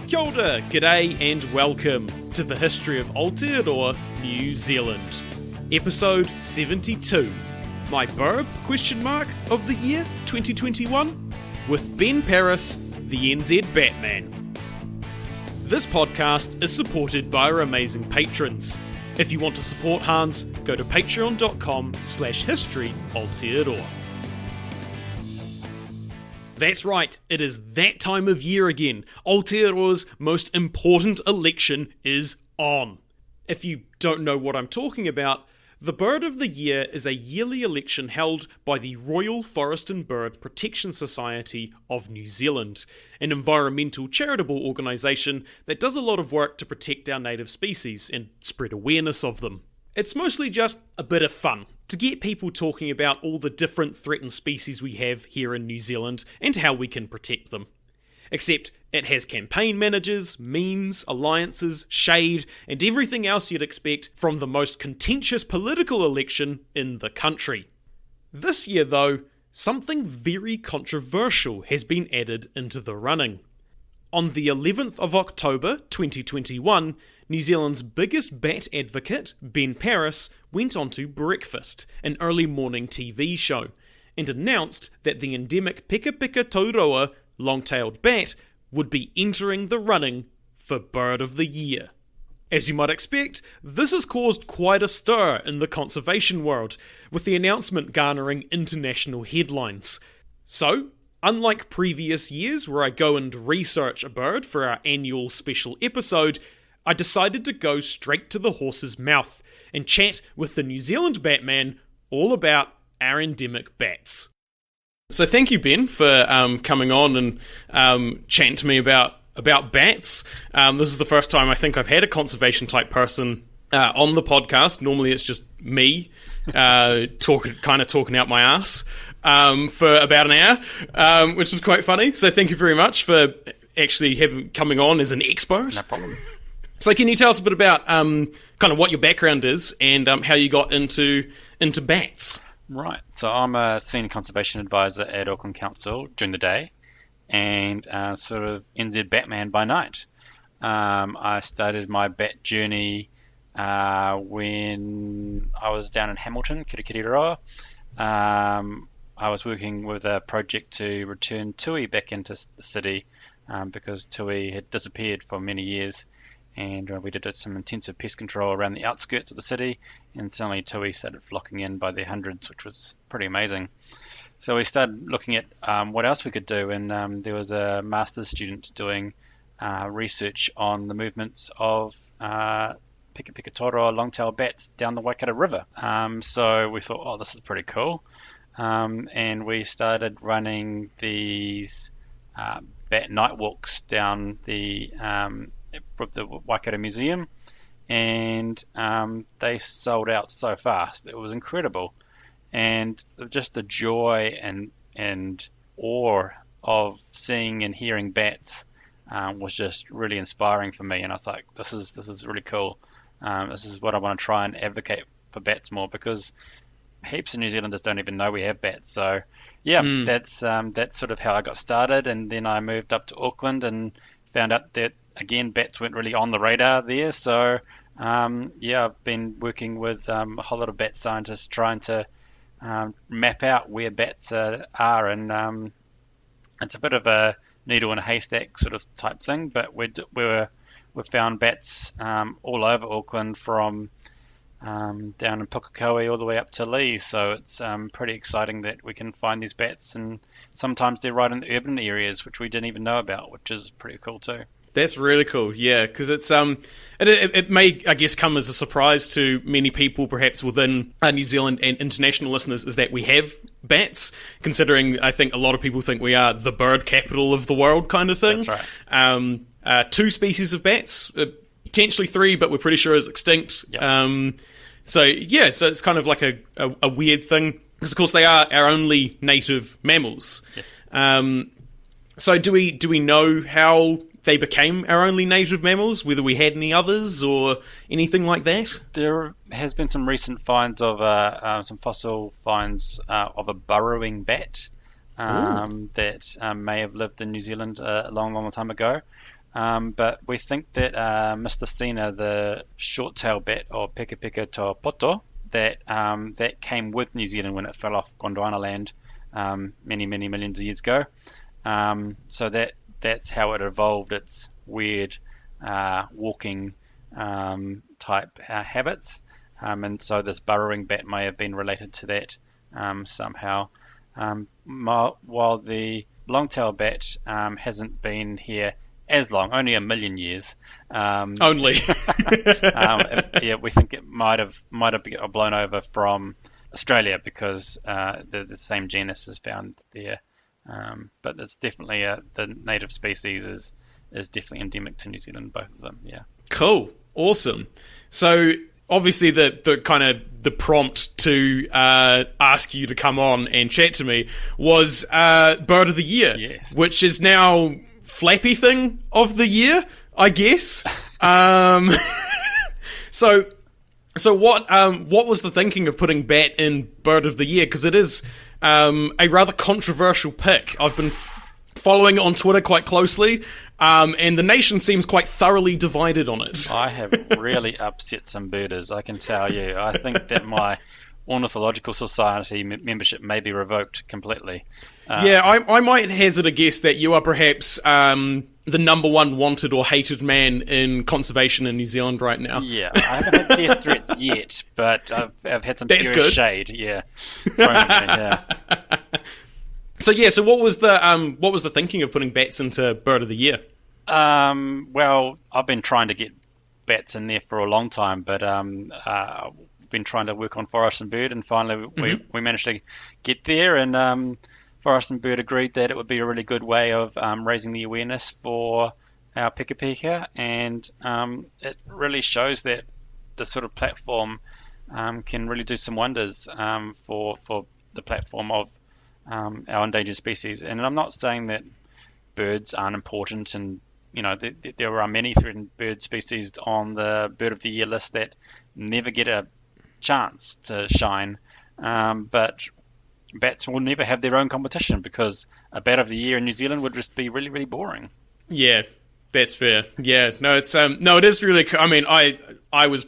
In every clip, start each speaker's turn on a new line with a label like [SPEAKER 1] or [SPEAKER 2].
[SPEAKER 1] Kia ora, g'day and welcome to the history of Aotearoa, New Zealand. Episode 72. My Birb, of the year 2021? With Ben Paris, the NZ Batman. This podcast is supported by our amazing patrons. If you want to support Hans, go to patreon.com/history Aotearoa. That's right, it is that time of year again. Aotearoa's most important election is on. If you don't know what I'm talking about, the Bird of the Year is a yearly election held by the Royal Forest and Bird Protection Society of New Zealand, an environmental charitable organisation that does a lot of work to protect our native species and spread awareness of them. It's mostly just a bit of fun, to get people talking about all the different threatened species we have here in New Zealand and how we can protect them. Except it has campaign managers, memes, alliances, shade, and everything else you'd expect from the most contentious political election in the country. This year, though, something very controversial has been added into the running. On the 11th of October 2021, New Zealand's biggest bat advocate, Ben Paris, went on to Breakfast, an early morning TV show, and announced that the endemic pekapeka-tou-roa long-tailed bat would be entering the running for Bird of the Year. As you might expect, this has caused quite a stir in the conservation world, with the announcement garnering international headlines. So, unlike previous years where I go and research a bird for our annual special episode, I decided to go straight to the horse's mouth and chat with the New Zealand Batman all about our endemic bats. So thank you, Ben, for coming on and chatting to me about bats. This is the first time I think I've had a conservation type person on the podcast. Normally it's just me talking out my ass for about an hour, which is quite funny. So thank you very much for actually coming on as an expert.
[SPEAKER 2] No problem.
[SPEAKER 1] So can you tell us a bit about kind of what your background is and how you got into bats?
[SPEAKER 2] Right. So I'm a senior conservation advisor at Auckland Council during the day and sort of NZ Batman by night. I started my bat journey when I was down in Hamilton, Aotearoa. I was working with a project to return tui back into the city because tui had disappeared for many years. And we did some intensive pest control around the outskirts of the city, and suddenly tui started flocking in by the hundreds, which was pretty amazing. So we started looking at what else we could do, and there was a master's student doing research on the movements of pekapeka-tou-roa long-tailed bats down the Waikato River. So we thought, oh, this is pretty cool. And we started running these bat night walks down the Waikato Museum, and they sold out so fast. It was incredible, and just the joy and awe of seeing and hearing bats was just really inspiring for me. And I thought, this is really cool. This is what I want to try and advocate for bats more, because heaps of New Zealanders don't even know we have bats. So yeah, that's sort of how I got started, and then I moved up to Auckland and found out that again, bats weren't really on the radar there, so I've been working with a whole lot of bat scientists trying to map out where bats are, and it's a bit of a needle in a haystack sort of type thing, but we've found bats all over Auckland, from down in Pukekohe all the way up to Lee, so it's pretty exciting that we can find these bats, and sometimes they're right in the urban areas, which we didn't even know about, which is pretty cool too.
[SPEAKER 1] That's really cool, yeah, because it's it may, I guess, come as a surprise to many people, perhaps within New Zealand and international listeners, is that we have bats, considering I think a lot of people think we are the bird capital of the world kind of thing.
[SPEAKER 2] That's right.
[SPEAKER 1] 2 species of bats, potentially 3, but we're pretty sure is extinct.
[SPEAKER 2] Yep.
[SPEAKER 1] So it's kind of like a weird thing, because of course they are our only native mammals.
[SPEAKER 2] Yes.
[SPEAKER 1] So do we know how they became our only native mammals, whether we had any others or anything like that?
[SPEAKER 2] There has been some recent finds of some fossil finds of a burrowing bat that may have lived in New Zealand a long, long time ago. But we think that Mr. Sina, the short-tailed bat, or pekapeka-tou-roa, that came with New Zealand when it fell off Gondwana land many, many millions of years ago. So that's how it evolved its weird walking type habits. And so this burrowing bat may have been related to that somehow. While the long-tailed bat hasn't been here as long, only a million years.
[SPEAKER 1] Only.
[SPEAKER 2] Yeah, we think it might have blown over from Australia because the same genus is found there. But it's definitely the native species is definitely endemic to New Zealand, both of them. Yeah.
[SPEAKER 1] Cool. Awesome. So obviously the kind of the prompt to ask you to come on and chat to me was Bird of the Year,
[SPEAKER 2] yes,
[SPEAKER 1] which is now Flappy Thing of the Year, I guess. So what was the thinking of putting bat in Bird of the Year? Because it is a rather controversial pick. I've been following it on Twitter quite closely, and the nation seems quite thoroughly divided on it.
[SPEAKER 2] I have really upset some birders, I can tell you. I think that my Ornithological Society membership may be revoked completely.
[SPEAKER 1] Yeah, I might hazard a guess that you are perhaps the number one wanted or hated man in conservation in New Zealand right now.
[SPEAKER 2] Yeah, I haven't had death threats yet, but I've had some serious shade. Yeah, yeah.
[SPEAKER 1] So what was the thinking of putting bats into Bird of the Year?
[SPEAKER 2] Well, I've been trying to get bats in there for a long time, but been trying to work on Forest and Bird, and finally we managed to get there, and Forest and Bird agreed that it would be a really good way of raising the awareness for our pekapeka, and it really shows that this sort of platform can really do some wonders for the platform of our endangered species. And I'm not saying that birds aren't important, and there are many threatened bird species on the Bird of the Year list that never get a chance to shine, but bats will never have their own competition because a Bat of the Year in New Zealand would just be really, really boring.
[SPEAKER 1] Yeah, that's fair. Yeah, no, it's it is really. I mean, I was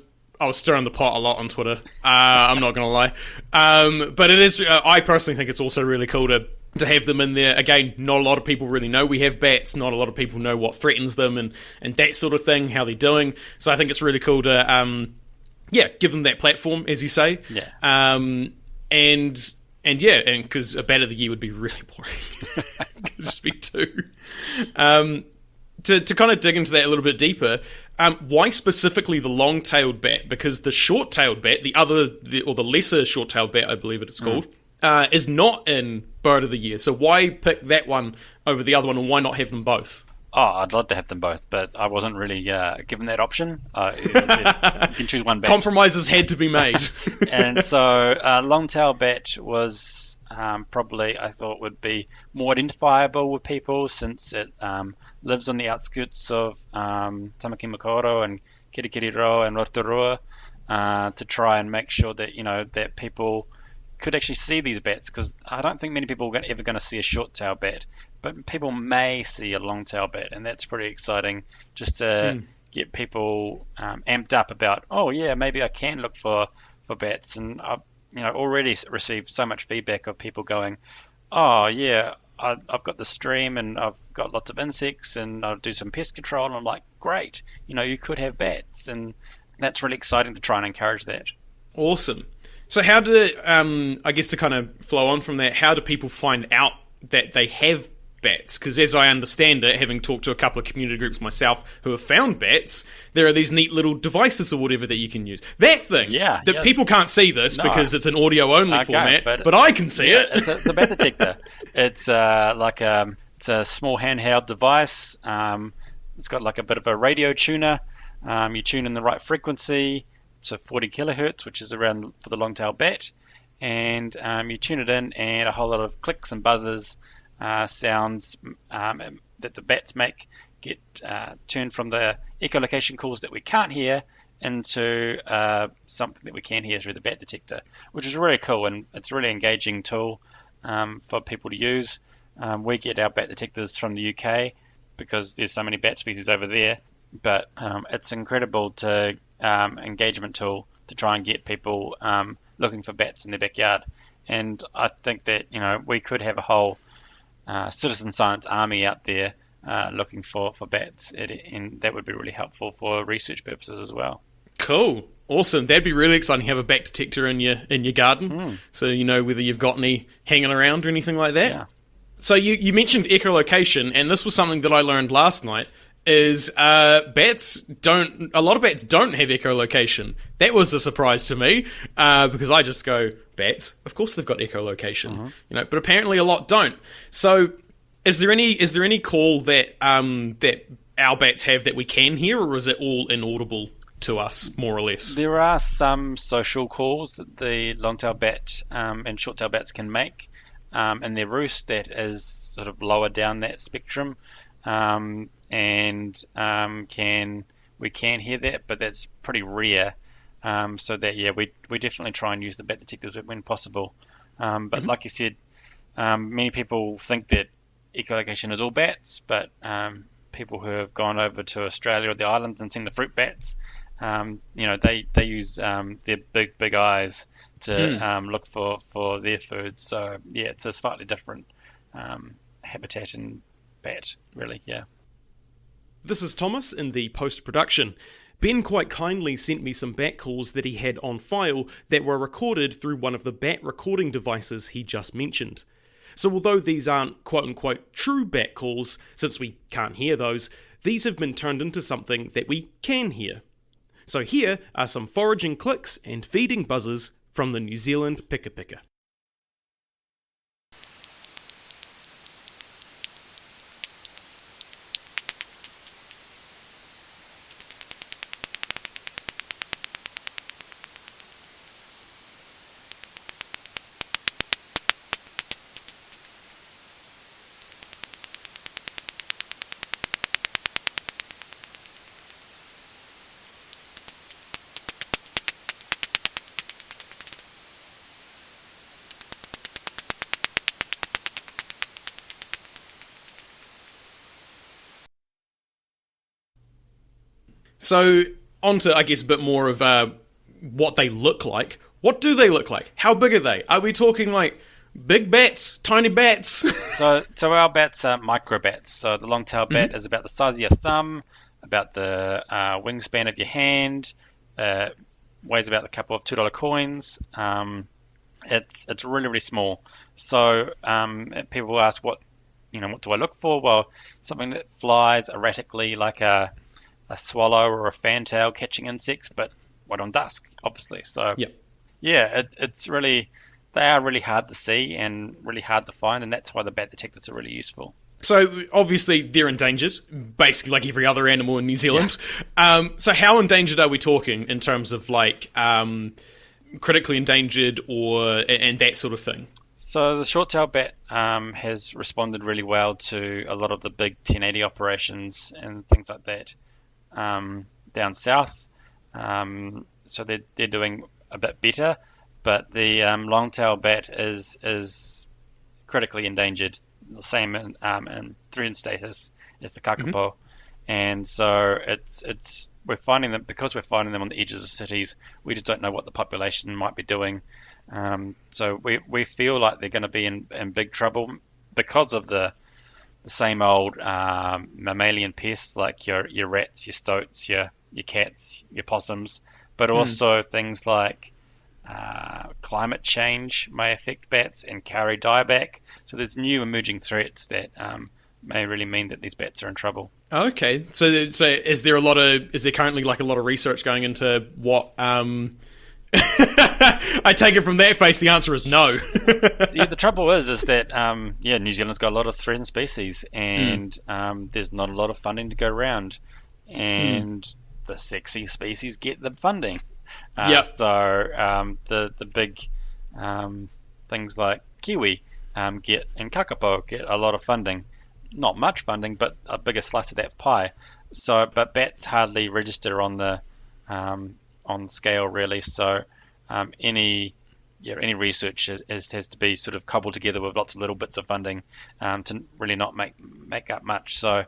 [SPEAKER 1] stirring the pot a lot on Twitter. I'm not gonna lie, but it is. I personally think it's also really cool to have them in there. Again, not a lot of people really know we have bats. Not a lot of people know what threatens them and that sort of thing, how they're doing. So I think it's really cool to give them that platform, as you say.
[SPEAKER 2] Yeah.
[SPEAKER 1] And because a Bat of the Year would be really boring. It could just be two. To kind of dig into that a little bit deeper, why specifically the long-tailed bat? Because the short-tailed bat, the lesser short-tailed bat, I believe it is called, is not in Bird of the Year. So why pick that one over the other one, and why not have them both?
[SPEAKER 2] Oh, I'd love to have them both, but I wasn't really given that option. You can choose one bat.
[SPEAKER 1] Compromises had to be made.
[SPEAKER 2] And so long-tail bat was probably, I thought, would be more identifiable with people since it lives on the outskirts of Tamaki Makaurau and Aotearoa and Aotearoa, to try and make sure that that people could actually see these bats, because I don't think many people are ever going to see a short-tail bat, but people may see a long-tail bat, and that's pretty exciting just to get people amped up about, oh yeah, maybe I can look for bats. And I've already received so much feedback of people going, oh yeah, I've got the stream and I've got lots of insects and I'll do some pest control, and I'm like, great, you could have bats, and that's really exciting to try and encourage that.
[SPEAKER 1] Awesome. So how do, I guess to kind of flow on from that, how do people find out that they have bats? Because as I understand it, having talked to a couple of community groups myself who have found bats, there are these neat little devices or whatever that you can use. That thing!
[SPEAKER 2] Yeah.
[SPEAKER 1] People can't see this because it's an audio-only format, but I can see it.
[SPEAKER 2] It's a bat detector. It's it's a small handheld device. It's got like a bit of a radio tuner. You tune in the right frequency to 40 kilohertz, which is around for the long-tail bat, and you tune it in, and a whole lot of clicks and buzzes, sounds that the bats make get turned from the echolocation calls that we can't hear into something that we can hear through the bat detector, which is really cool, and it's a really engaging tool for people to use. We get our bat detectors from the UK, because there's so many bat species over there. But it's incredible to engagement tool to try and get people looking for bats in their backyard. And I think that we could have a whole citizen science army out there looking for bats, and that would be really helpful for research purposes as well.
[SPEAKER 1] Cool. Awesome. That'd be really exciting to have a bat detector in your garden. So you know whether you've got any hanging around or anything like that.
[SPEAKER 2] Yeah.
[SPEAKER 1] So you mentioned echolocation, and this was something that I learned last night, is a lot of bats don't have echolocation. That was a surprise to me, because I just go, bats? Of course they've got echolocation. But apparently a lot don't. So is there any call that that our bats have that we can hear, or is it all inaudible to us, more or less?
[SPEAKER 2] There are some social calls that the long-tailed bat and short-tailed bats can make, and their roost that is sort of lower down that spectrum, and we can hear that, but that's pretty rare. So that we definitely try and use the bat detectors when possible. But like you said, many people think that echolocation is all bats, but people who have gone over to Australia or the islands and seen the fruit bats, they use their big eyes to look for their food. So yeah, it's a slightly different habitat and bat, really. Yeah.
[SPEAKER 1] This is Thomas in the post-production. Ben quite kindly sent me some bat calls that he had on file that were recorded through one of the bat recording devices he just mentioned. So although these aren't quote-unquote true bat calls, since we can't hear those, these have been turned into something that we can hear. So here are some foraging clicks and feeding buzzes from the New Zealand pekapeka. So, onto, I guess, a bit more of what they look like. What do they look like? How big are they? Are we talking like big bats, tiny bats?
[SPEAKER 2] So our bats are micro bats. So the long-tailed bat is about the size of your thumb, about the wingspan of your hand, weighs about a couple of $2 coins. It's really, really small. So people ask what do I look for? Well, something that flies erratically like a swallow or a fantail catching insects, but right on dusk, obviously. So it's really, they are really hard to see and really hard to find, and that's why the bat detectors are really useful.
[SPEAKER 1] So obviously they're endangered, basically like every other animal in New Zealand. Yeah. So how endangered are we talking in terms of like critically endangered and that sort of thing?
[SPEAKER 2] So the short-tailed bat has responded really well to a lot of the big 1080 operations and things like that down south. So they're doing a bit better, but the long-tailed bat is critically endangered, the same in threatened status as the kakapo. And so we're finding them, because we're finding them on the edges of cities, we just don't know what the population might be doing. So we feel like they're going to be in big trouble because of the same old mammalian pests like your rats, your stoats, your cats, your possums, but also things like climate change may affect bats and carry dieback. So there's new emerging threats that may really mean that these bats are in trouble.
[SPEAKER 1] Okay, so is there currently like a lot of research going into what? I take it from that face, the answer is no.
[SPEAKER 2] Yeah, the trouble is that New Zealand's got a lot of threatened species, and there's not a lot of funding to go around, and the sexy species get the funding. So the big things like kiwi and kakapo get a lot of funding. Not much funding, but a bigger slice of that pie. So, but bats hardly register on the scale really. So, any research has to be sort of cobbled together with lots of little bits of funding to really not make up much. So,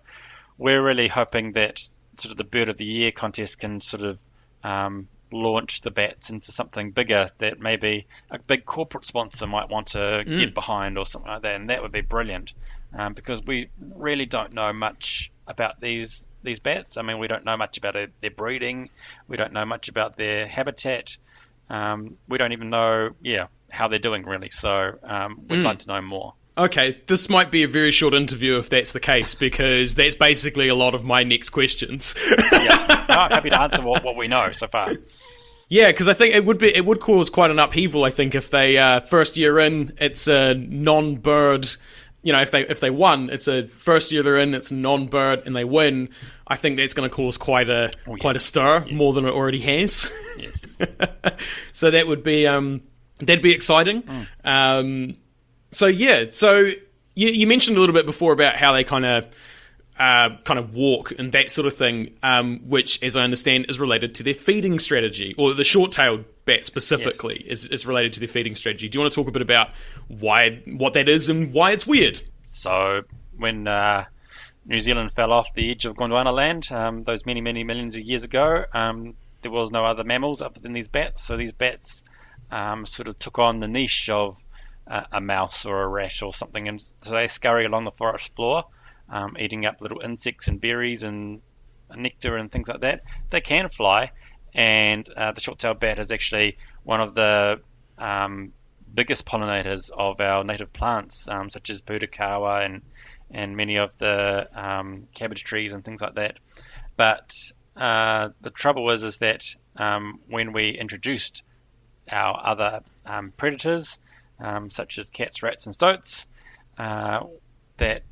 [SPEAKER 2] we're really hoping that sort of the Bird of the Year contest can sort of launch the bats into something bigger that maybe a big corporate sponsor might want to get behind or something like that, and that would be brilliant, because we really don't know much about these bats. I mean, we don't know much about their breeding, we don't know much about their habitat, we don't even know how they're doing really, so we'd like to know more.
[SPEAKER 1] Okay, this might be a very short interview if that's the case, because that's basically a lot of my next questions.
[SPEAKER 2] Yeah, no, I'm happy to answer what we know so far.
[SPEAKER 1] Yeah, because I think it would cause quite an upheaval. I think if they first year in, it's a non-bird. You know, if they won, it's a first year they're in, it's non-bird, and they win. I think that's going to cause quite a stir, yes, more than it already has.
[SPEAKER 2] Yes.
[SPEAKER 1] So that would be that'd be exciting. So you mentioned a little bit before about how they kind of walk and that sort of thing, which, as I understand, is related to their feeding strategy, or the short-tailed bat specifically, yes, is related to their feeding strategy. Do you want to talk a bit about what that is and why it's weird?
[SPEAKER 2] So when New Zealand fell off the edge of Gondwana land, those many, many millions of years ago, there was no other mammals other than these bats. So these bats sort of took on the niche of a mouse or a rat or something, and so they scurry along the forest floor, eating up little insects and berries and nectar and things like that. They can fly, and the short-tailed bat is actually one of the biggest pollinators of our native plants, such as pekapeka-tou-roa and many of the cabbage trees and things like that. But the trouble is that when we introduced our other predators, such as cats, rats, and stoats, that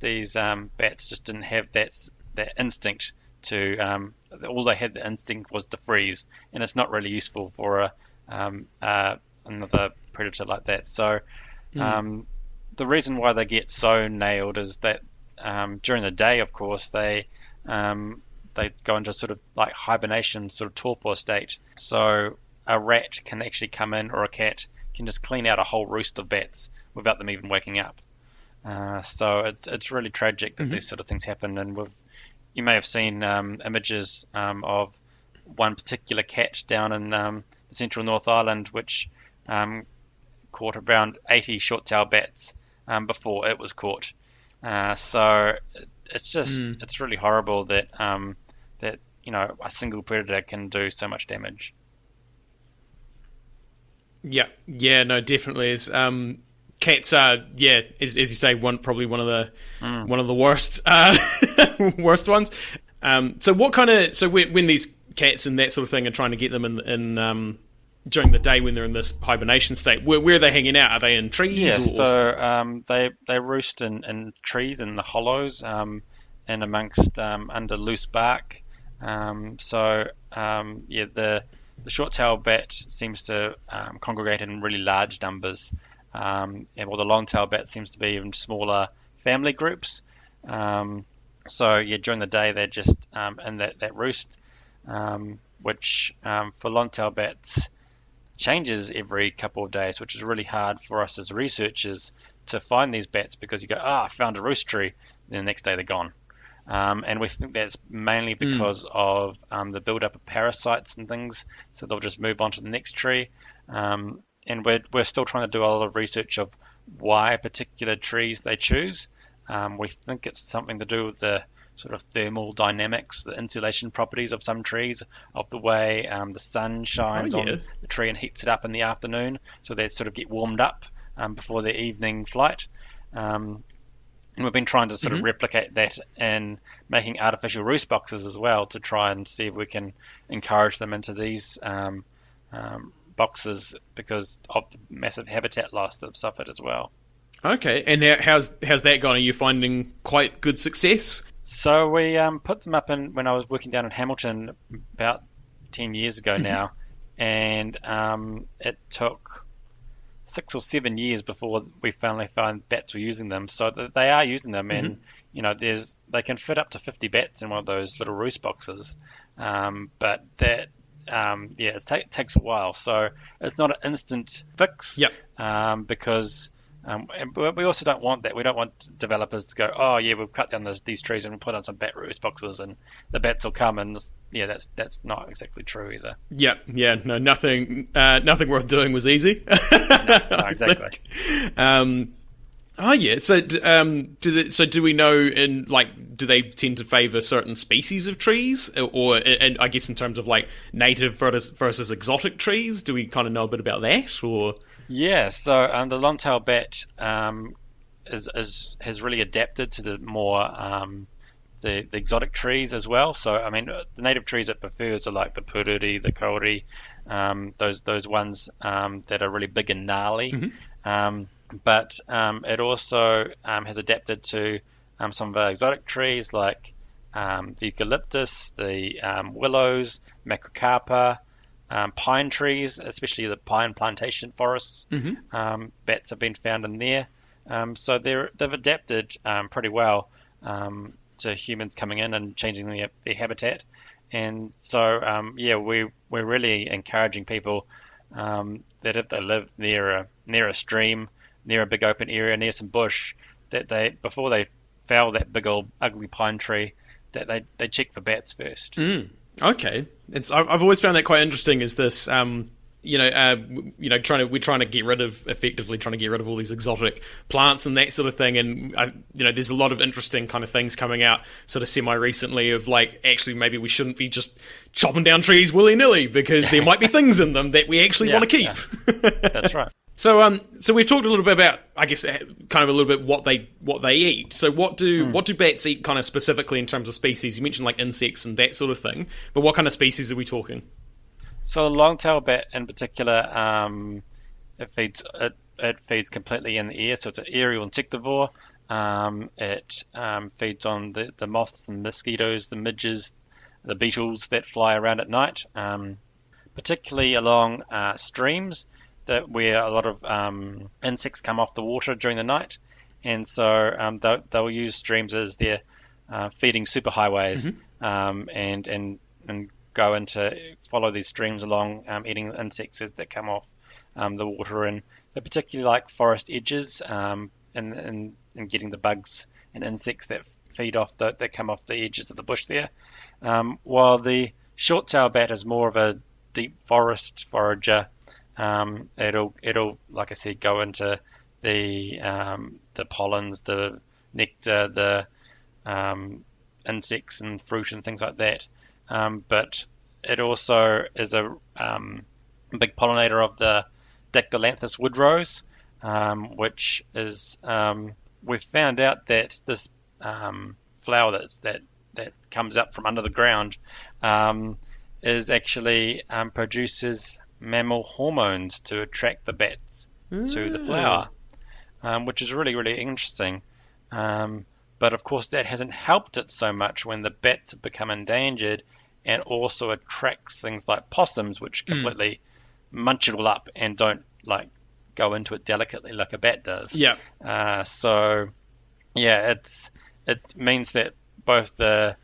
[SPEAKER 2] these bats just didn't have that instinct to. All they had, the instinct was to freeze, and it's not really useful for another predator like that. So the reason why they get so nailed is that during the day, of course, they go into sort of like hibernation, sort of torpor state. So a rat can actually come in, or a cat can just clean out a whole roost of bats without them even waking up. So it's really tragic that these sort of things happen. And you may have seen images of one particular cat down in the central North Island, which caught around 80 short-tailed bats before it was caught. So it's just it's really horrible that that a single predator can do so much damage.
[SPEAKER 1] Yeah, no, definitely is. Cats are, as you say, probably one of the worst worst ones. So when these cats and that sort of thing are trying to get them in during the day when they're in this hibernation state, where are they hanging out? Are they in trees?
[SPEAKER 2] They roost in trees, in the hollows, and amongst under loose bark. The short-tailed bat seems to congregate in really large numbers, while the long-tailed bat seems to be in smaller family groups. During the day they're just in that roost, which for long-tailed bats changes every couple of days, which is really hard for us as researchers to find these bats, because you go, I found a roost tree, then the next day they're gone. And we think that's mainly because of the build-up of parasites and things, so they'll just move on to the next tree. And we're still trying to do a lot of research of why particular trees they choose. We think it's something to do with the sort of thermal dynamics, the insulation properties of some trees, of the way the sun shines on the tree and heats it up in the afternoon, so they sort of get warmed up before their evening flight. And we've been trying to sort of replicate that in making artificial roost boxes as well, to try and see if we can encourage them into these boxes, because of the massive habitat loss that they've suffered as well.
[SPEAKER 1] Okay, and how's that gone? Are you finding quite good success?
[SPEAKER 2] So we put them up when I was working down in Hamilton about 10 years ago now, and it took 6 or 7 years before we finally found bats were using them. So they are using them, and they can fit up to 50 bats in one of those little roost boxes. But that it takes a while. So it's not an instant fix. Because But we also don't want that. We don't want developers to go, oh yeah, we've cut down these trees and we'll put on some bat roots boxes and the bats will come. And yeah, that's not exactly true either.
[SPEAKER 1] Yeah, no, nothing worth doing was easy.
[SPEAKER 2] No, exactly.
[SPEAKER 1] Oh yeah. So, do we know do they tend to favour certain species of trees, or and I guess in terms of like native versus exotic trees, do we kind of know a bit about that, or?
[SPEAKER 2] Yeah. So the long-tailed bat has really adapted to the more the exotic trees as well. So I mean, the native trees it prefers are like the puriri, the kauri, those ones that are really big and gnarly.
[SPEAKER 1] Mm-hmm.
[SPEAKER 2] But it also has adapted to some of our exotic trees like the eucalyptus, the willows, macrocarpa, pine trees, especially the pine plantation forests.
[SPEAKER 1] Mm-hmm.
[SPEAKER 2] Bats have been found in there. So they've adapted pretty well to humans coming in and changing their habitat. And so, we're really encouraging people that if they live near a stream, near a big open area, near some bush, that before they fell that big old ugly pine tree, that they check for bats first.
[SPEAKER 1] Okay, I've always found that quite interesting. Is this we're trying to get rid of all these exotic plants and that sort of thing, and there's a lot of interesting kind of things coming out sort of semi recently of like actually maybe we shouldn't be just chopping down trees willy nilly because there might be things in them that we actually want to keep.
[SPEAKER 2] Yeah. That's right.
[SPEAKER 1] So we've talked a little bit about, I guess, kind of a little bit what they eat. So what do bats eat kind of specifically in terms of species? You mentioned like insects and that sort of thing, but what kind of species are we talking?
[SPEAKER 2] So the long-tailed bat in particular, it feeds completely in the air. So it's an aerial insectivore. It feeds on the moths and mosquitoes, the midges, the beetles that fly around at night, particularly along streams where a lot of insects come off the water during the night, and so they'll use streams as their feeding superhighways, and go into follow these streams along, eating insects that come off the water, and they particularly like forest edges, and getting the bugs and insects that feed off that come off the edges of the bush there. While the short-tailed bat is more of a deep forest forager. It'll like I said go into the pollens, the nectar, the insects and fruit and things like that. But it also is a big pollinator of the Dactylanthus wood rose, which is we've found out that this flower that comes up from under the ground is actually produces mammal hormones to attract the bats to the flower, which is really, really interesting. But of course that hasn't helped it so much when the bats have become endangered, and also attracts things like possums, which completely munch it all up and don't like go into it delicately like a bat does.
[SPEAKER 1] Yeah.
[SPEAKER 2] It means that both the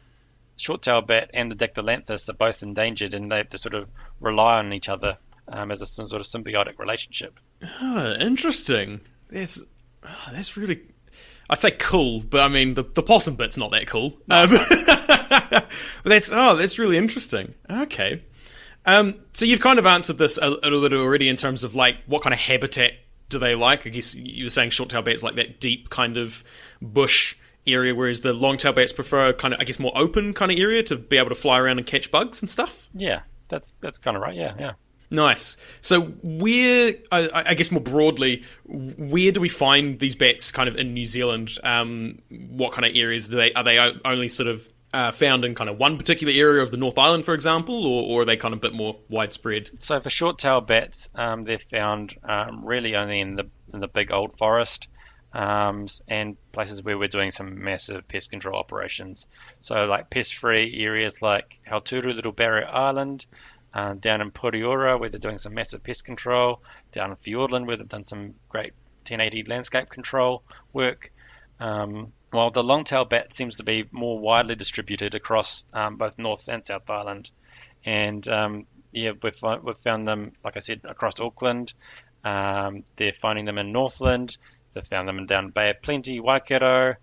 [SPEAKER 2] short-tailed bat and the Dactylanthus are both endangered, and they sort of rely on each other as some sort of symbiotic relationship.
[SPEAKER 1] Oh, interesting. That's really, I'd say cool, but I mean the possum bit's not that cool. But that's really interesting. Okay. So you've kind of answered this a little bit already in terms of like what kind of habitat do they like. I guess you were saying short-tailed bats like that deep kind of bush area, whereas the long-tailed bats prefer kind of, I guess, more open kind of area to be able to fly around and catch bugs and stuff.
[SPEAKER 2] Yeah, that's kind of right. Yeah.
[SPEAKER 1] Nice. So where, I guess more broadly, where do we find these bats kind of in New Zealand? What kind of areas are they only sort of found in kind of one particular area of the North Island, for example, or are they kind of a bit more widespread?
[SPEAKER 2] So for short-tailed bats, they're found really only in the big old forest, and places where we're doing some massive pest control operations. So like pest-free areas like Aotearoa, Little Barrier Island, down in Aotearoa where they're doing some massive pest control, down in Fiordland where they've done some great 1080 landscape control work. While the long-tailed bat seems to be more widely distributed across both North and South Island. And we've found them, like I said, across Auckland. They're finding them in Northland. They found them down Bay of Plenty, Waikato,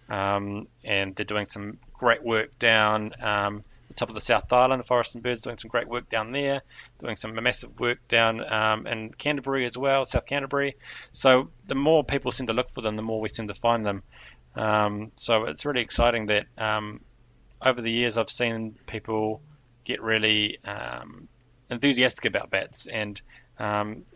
[SPEAKER 2] and they're doing some great work down the top of the South Island. Forest and Birds doing some great work down there, doing some massive work down in Canterbury as well, South Canterbury. So the more people seem to look for them, the more we seem to find them. So it's really exciting that over the years I've seen people get really enthusiastic about bats, and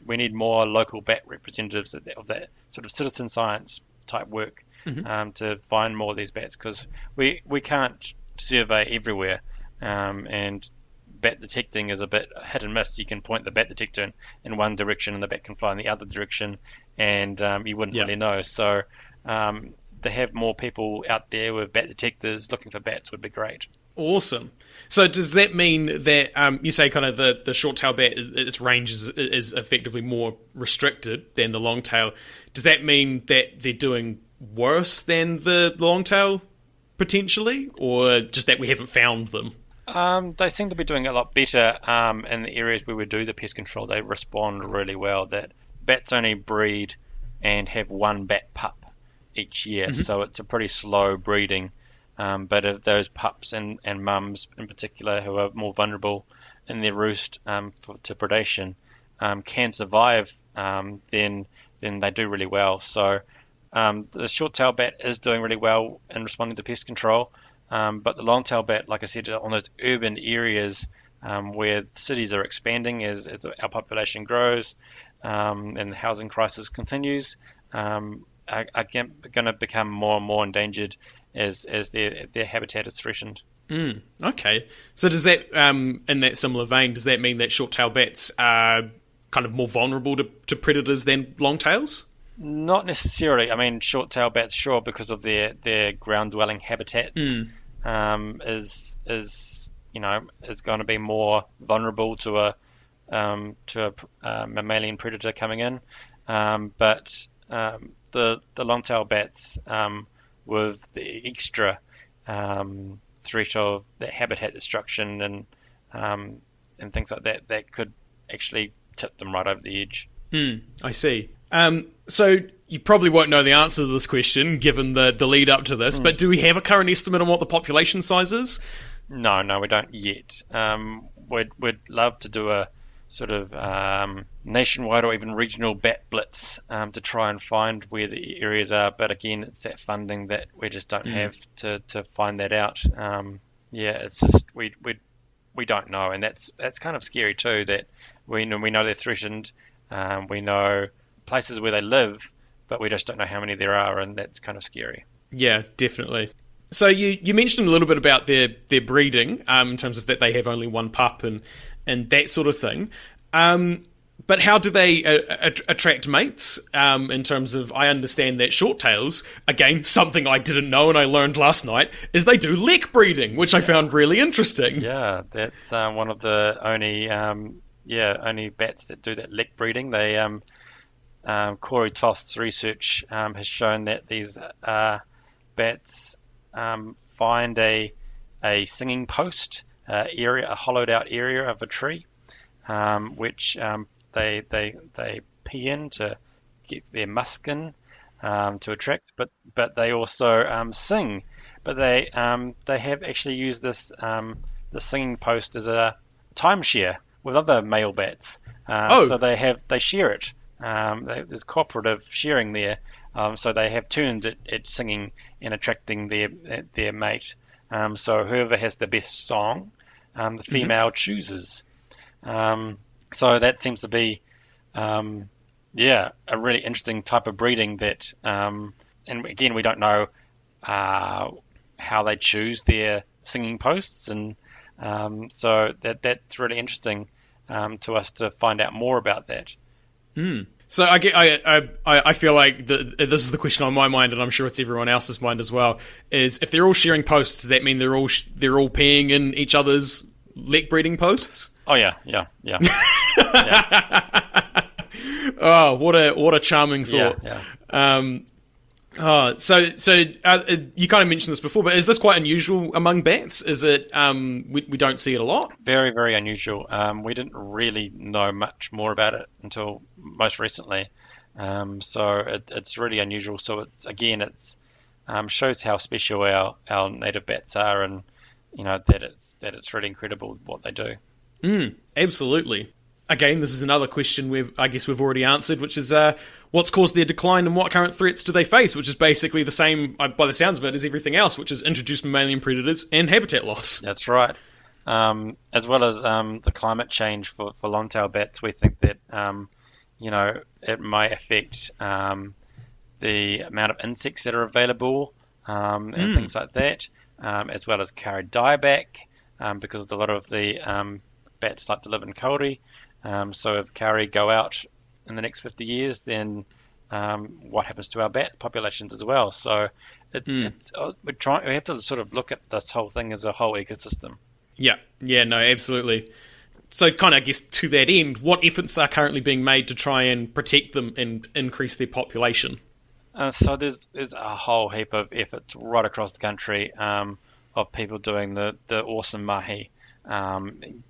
[SPEAKER 2] we need more local bat representatives of that sort of citizen science type work to find more of these bats, because we can't survey everywhere, and bat detecting is a bit hit and miss. You can point the bat detector in one direction and the bat can fly in the other direction, and you wouldn't really know. So to have more people out there with bat detectors looking for bats would be great.
[SPEAKER 1] Awesome. So does that mean that you say kind of the short-tail bat, its range is effectively more restricted than the long-tail? Does that mean that they're doing worse than the long-tail potentially, or just that we haven't found them?
[SPEAKER 2] They seem to be doing a lot better in the areas where we do the pest control. They respond really well. That bats only breed and have one bat pup each year, so it's a pretty slow breeding. But if those pups and mums in particular, who are more vulnerable in their roost to predation, can survive, then they do really well. So the short-tail bat is doing really well in responding to pest control, but the long-tail bat, like I said, on those urban areas where cities are expanding as our population grows and the housing crisis continues, are going to become more and more endangered as their habitat is threatened.
[SPEAKER 1] Okay. So does that, in that similar vein, does that mean that short-tail bats are kind of more vulnerable to predators than long-tails?
[SPEAKER 2] Not necessarily. I mean, short-tail bats, sure, because of their ground-dwelling habitats, is going to be more vulnerable to a mammalian predator coming in. But the long-tail bats, with the extra threat of that habitat destruction and things like that could actually tip them right over the edge.
[SPEAKER 1] I see. So you probably won't know the answer to this question given the lead up to this, but do we have a current estimate on what the population size is?
[SPEAKER 2] No, we don't yet. We'd love to do a sort of nationwide or even regional bat blitz to try and find where the areas are, but again, it's that funding that we just don't have to find that out. It's just we don't know, and that's kind of scary too. That we know they're threatened, we know places where they live, but we just don't know how many there are, and that's kind of scary. Yeah,
[SPEAKER 1] definitely. So you mentioned a little bit about their breeding, in terms of that they have only one pup and that sort of thing. But how do they attract mates? In terms of, I understand that short-tails, again, something I didn't know and I learned last night, is they do lek breeding, which I found really interesting.
[SPEAKER 2] Yeah, that's one of the only bats that do that lek breeding. They Corey Toth's research has shown that these bats find a singing post area, a hollowed out area of a tree, which they pee in to get their musk in to attract, but they also sing. But they have actually used this the singing post as a timeshare with other male bats. So they share it. There's cooperative sharing there. So they have turns at singing and attracting their mate. So whoever has the best song, the female chooses. So that seems to be, a really interesting type of breeding that, and again, we don't know how they choose their singing posts, and so that's really interesting to us to find out more about that.
[SPEAKER 1] So I feel like this is the question on my mind, and I'm sure it's everyone else's mind as well. Is if they're all sharing posts, does that mean they're all peeing in each other's lek breeding posts?
[SPEAKER 2] Oh yeah. Yeah.
[SPEAKER 1] Oh, what a charming thought.
[SPEAKER 2] Yeah.
[SPEAKER 1] So you kind of mentioned this before, but is this quite unusual among bats? Is it we don't see it a lot?
[SPEAKER 2] Very, very unusual. We didn't really know much more about it until most recently. So it's really unusual. So it's shows how special our native bats are, and that it's really incredible what they do.
[SPEAKER 1] Absolutely. Again, this is another question we've already answered, which is what's caused their decline and what current threats do they face, which is basically the same, by the sounds of it, as everything else, which is introduced mammalian predators and habitat loss.
[SPEAKER 2] That's right. As well as the climate change for long-tailed bats, we think that it might affect the amount of insects that are available and things like that, as well as carry dieback, because a lot of the bats like to live in kauri. So if carry go out in the next 50 years, then what happens to our bat populations as well? So we have to sort of look at this whole thing as a whole ecosystem.
[SPEAKER 1] Yeah, no, absolutely. So kind of, I guess, to that end, what efforts are currently being made to try and protect them and increase their population?
[SPEAKER 2] So there's a whole heap of efforts right across the country of people doing the awesome mahi,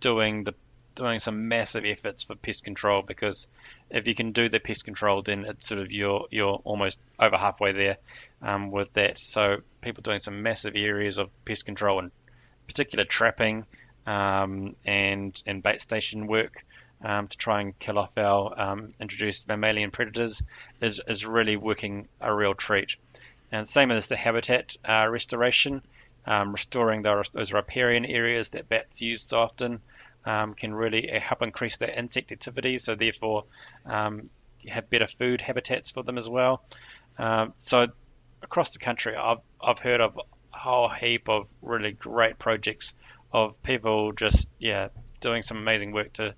[SPEAKER 2] doing some massive efforts for pest control, because if you can do the pest control, then it's sort of you're almost over halfway there with that. So people doing some massive areas of pest control, and particular trapping and bait station work to try and kill off our introduced mammalian predators is really working a real treat. And same as the habitat restoration, restoring those riparian areas that bats use so often can really help increase their insect activity, so therefore you have better food habitats for them as well. So across the country, I've heard of a whole heap of really great projects of people just doing some amazing work to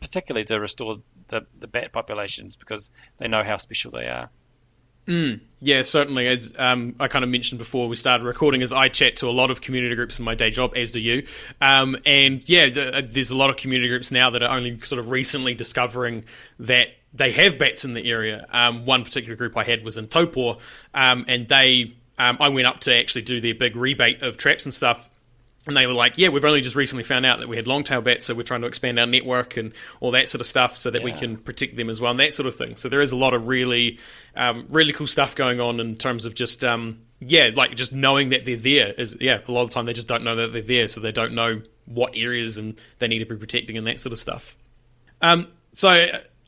[SPEAKER 2] particularly to restore the bat populations, because they know how special they are.
[SPEAKER 1] Yeah, certainly. As I kind of mentioned before we started recording, as I chat to a lot of community groups in my day job, as do you. There's a lot of community groups now that are only sort of recently discovering that they have bats in the area. One particular group I had was in Taupō, and they I went up to actually do their big rebate of traps and stuff. And they were like, yeah, we've only just recently found out that we had long-tail bats, so we're trying to expand our network and all that sort of stuff so that we can protect them as well, and that sort of thing. So there is a lot of really, really cool stuff going on in terms of just, just knowing that they're there. A lot of the time they just don't know that they're there, so they don't know what areas and they need to be protecting and that sort of stuff. So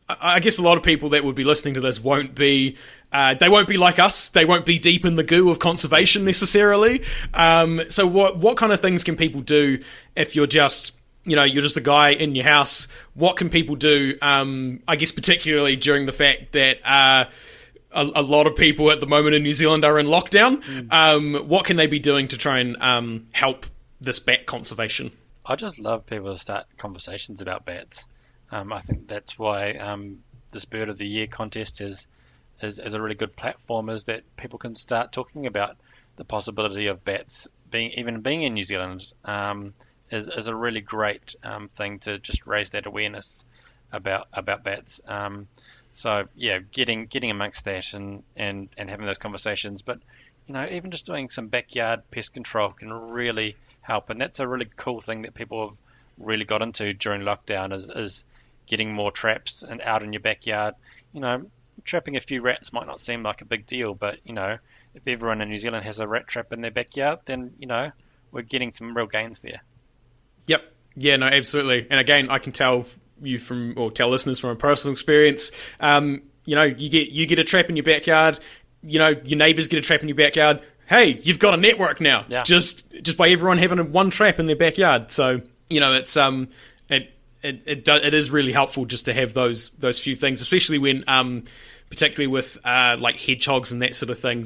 [SPEAKER 1] I guess a lot of people that would be listening to this won't be like us. They won't be deep in the goo of conservation necessarily. So what kind of things can people do if you're just a guy in your house? What can people do? I guess particularly during the fact that a lot of people at the moment in New Zealand are in lockdown. What can they be doing to try and help this bat conservation?
[SPEAKER 2] I just love people to start conversations about bats. I think that's why this Bird of the Year contest is a really good platform, is that people can start talking about the possibility of bats being in New Zealand is a really great thing to just raise that awareness about bats. So getting amongst that and having those conversations, but even just doing some backyard pest control can really help, and that's a really cool thing that people have really got into during lockdown is getting more traps and out in your backyard. Trapping a few rats might not seem like a big deal, but if everyone in New Zealand has a rat trap in their backyard, then we're getting some real gains there. Yep.
[SPEAKER 1] Yeah, no, absolutely. And again, I can tell tell listeners from a personal experience. You get a trap in your backyard. Your neighbours get a trap in your backyard. Hey, you've got a network now. Yeah. Just by everyone having one trap in their backyard. So it's it is really helpful just to have those few things, especially when particularly with like hedgehogs and that sort of thing.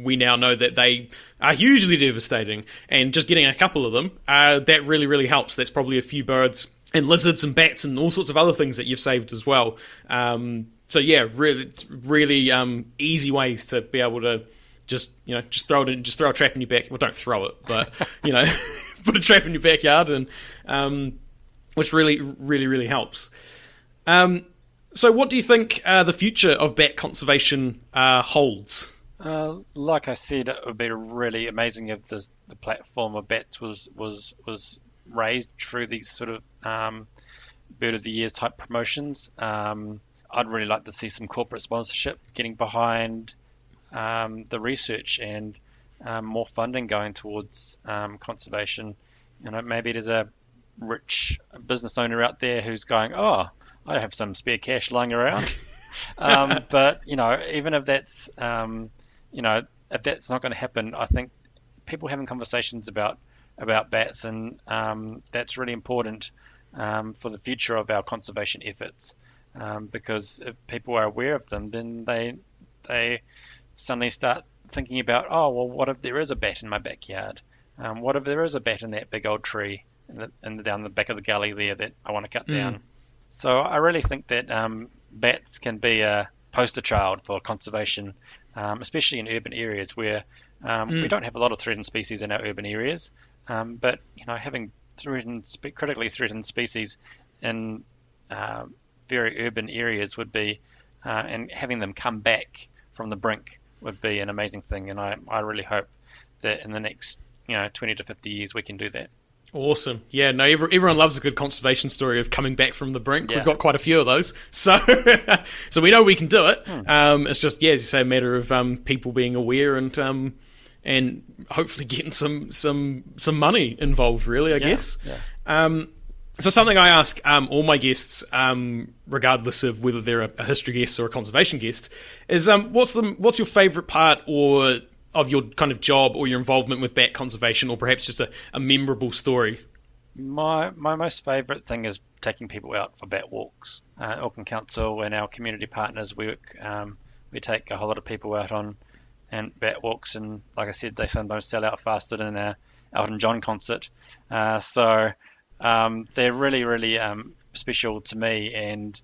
[SPEAKER 1] We now know that they are hugely devastating, and just getting a couple of them that really, really helps. That's probably a few birds and lizards and bats and all sorts of other things that you've saved as well. Really easy ways to be able to just throw a trap in your back. Well, don't throw it, but put a trap in your backyard, and which really, really, really helps. So what do you think the future of bat conservation holds?
[SPEAKER 2] Like I said, it would be really amazing if the platform of bats was raised through these sort of Bird of the Year type promotions. I'd really like to see some corporate sponsorship getting behind the research and more funding going towards conservation. Maybe there's a rich business owner out there who's going, oh, I have some spare cash lying around. But even if that's if that's not going to happen, I think people having conversations about bats, and that's really important for the future of our conservation efforts. Because if people are aware of them, then they suddenly start thinking about, oh, well, what if there is a bat in my backyard? What if there is a bat in that big old tree down the back of the gully there that I want to cut down? So I really think that bats can be a poster child for conservation, especially in urban areas where we don't have a lot of threatened species in our urban areas. But having critically threatened species in very urban areas would be, and having them come back from the brink would be an amazing thing. And I really hope that in the next 20 to 50 years we can do that.
[SPEAKER 1] Awesome. Yeah, no, everyone loves a good conservation story of coming back from the brink.
[SPEAKER 2] Yeah.
[SPEAKER 1] We've got quite a few of those. So so we know we can do it. It's just, as you say, a matter of people being aware and hopefully getting some money involved, really, I guess.
[SPEAKER 2] Yeah.
[SPEAKER 1] So something I ask all my guests, regardless of whether they're a history guest or a conservation guest, is what's your favourite part of your kind of job or your involvement with bat conservation, or perhaps just a memorable story?
[SPEAKER 2] My most favourite thing is taking people out for bat walks. Auckland Council and our community partners work. We take a whole lot of people out on bat walks, and like I said, they sometimes sell out faster than our Elton John concert. So they're really, really special to me, and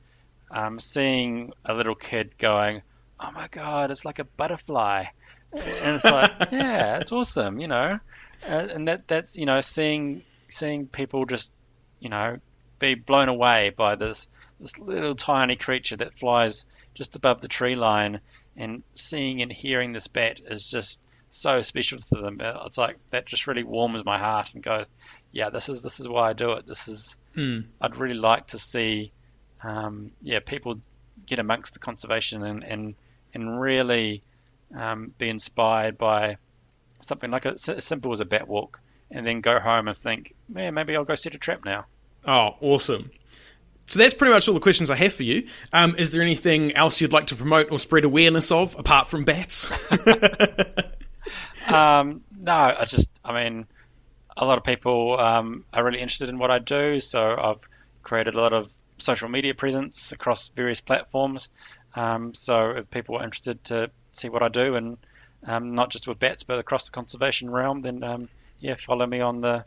[SPEAKER 2] seeing a little kid going, oh my God, it's like a butterfly. And it's like, yeah, it's awesome, and that's seeing people just be blown away by this little tiny creature that flies just above the tree line, and seeing and hearing this bat is just so special to them. It's like that just really warms my heart and goes, yeah, this is why I do it. I'd really like to see people get amongst the conservation and really be inspired by something like as simple as a bat walk, and then go home and think, man, maybe I'll go set a trap now. Oh,
[SPEAKER 1] awesome. So that's pretty much all the questions I have for you. Is there anything else you'd like to promote or spread awareness of, apart from bats?
[SPEAKER 2] No, a lot of people are really interested in what I do, so I've created a lot of social media presence across various platforms. So if people are interested to see what I do, and not just with bats but across the conservation realm, then follow me on the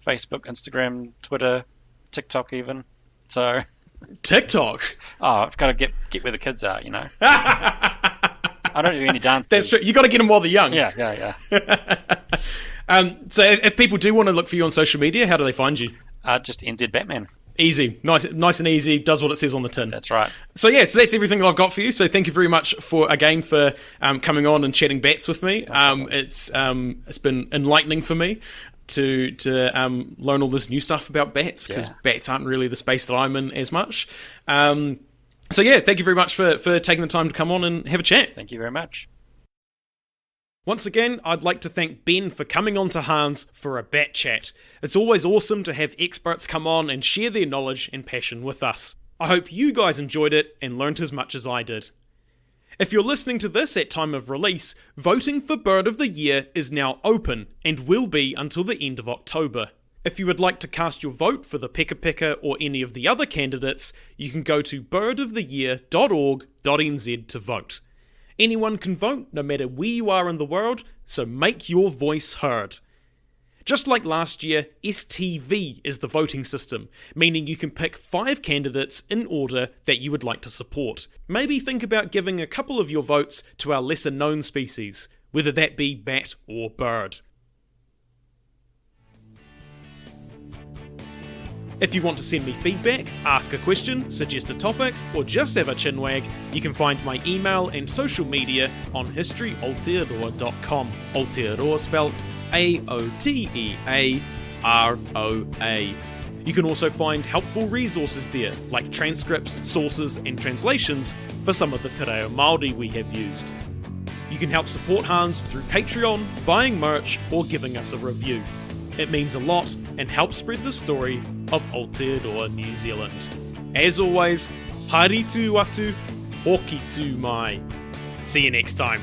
[SPEAKER 2] Facebook, Instagram, Twitter, TikTok even. So
[SPEAKER 1] TikTok?
[SPEAKER 2] Oh, got to get where the kids are, I don't do any dancing.
[SPEAKER 1] That's true. You got to get them while they're young.
[SPEAKER 2] Yeah.
[SPEAKER 1] So if people do want to look for you on social media, how do they find you?
[SPEAKER 2] Just NZ Batman.
[SPEAKER 1] Easy. Nice and easy. Does what it says on the tin.
[SPEAKER 2] That's right.
[SPEAKER 1] So so that's everything that I've got for you. So thank you very much for coming on and chatting bats with me. It's been enlightening for me to learn all this new stuff about bats, because bats aren't really the space that I'm in as much. Thank you very much for taking the time to come on and have a chat.
[SPEAKER 2] Thank you very much.
[SPEAKER 1] Once again, I'd like to thank Ben for coming on to Hans for a bat chat. It's always awesome to have experts come on and share their knowledge and passion with us. I hope you guys enjoyed it and learnt as much as I did. If you're listening to this at time of release, voting for Bird of the Year is now open and will be until the end of October. If you would like to cast your vote for the pekapeka or any of the other candidates, you can go to birdoftheyear.org.nz to vote. Anyone can vote, no matter where you are in the world, so make your voice heard. Just like last year, STV is the voting system, meaning you can pick 5 candidates in order that you would like to support. Maybe think about giving a couple of your votes to our lesser known species, whether that be bat or bird. If you want to send me feedback, ask a question, suggest a topic, or just have a chinwag, you can find my email and social media on historyaotearoa.com. Aotearoa spelt Aotearoa. You can also find helpful resources there, like transcripts, sources, and translations for some of the te reo Māori we have used. You can help support Hans through Patreon, buying merch, or giving us a review. It means a lot and helps spread the story of Aotearoa New Zealand. As always, haere tū atu, hoki tū mai. See you next time.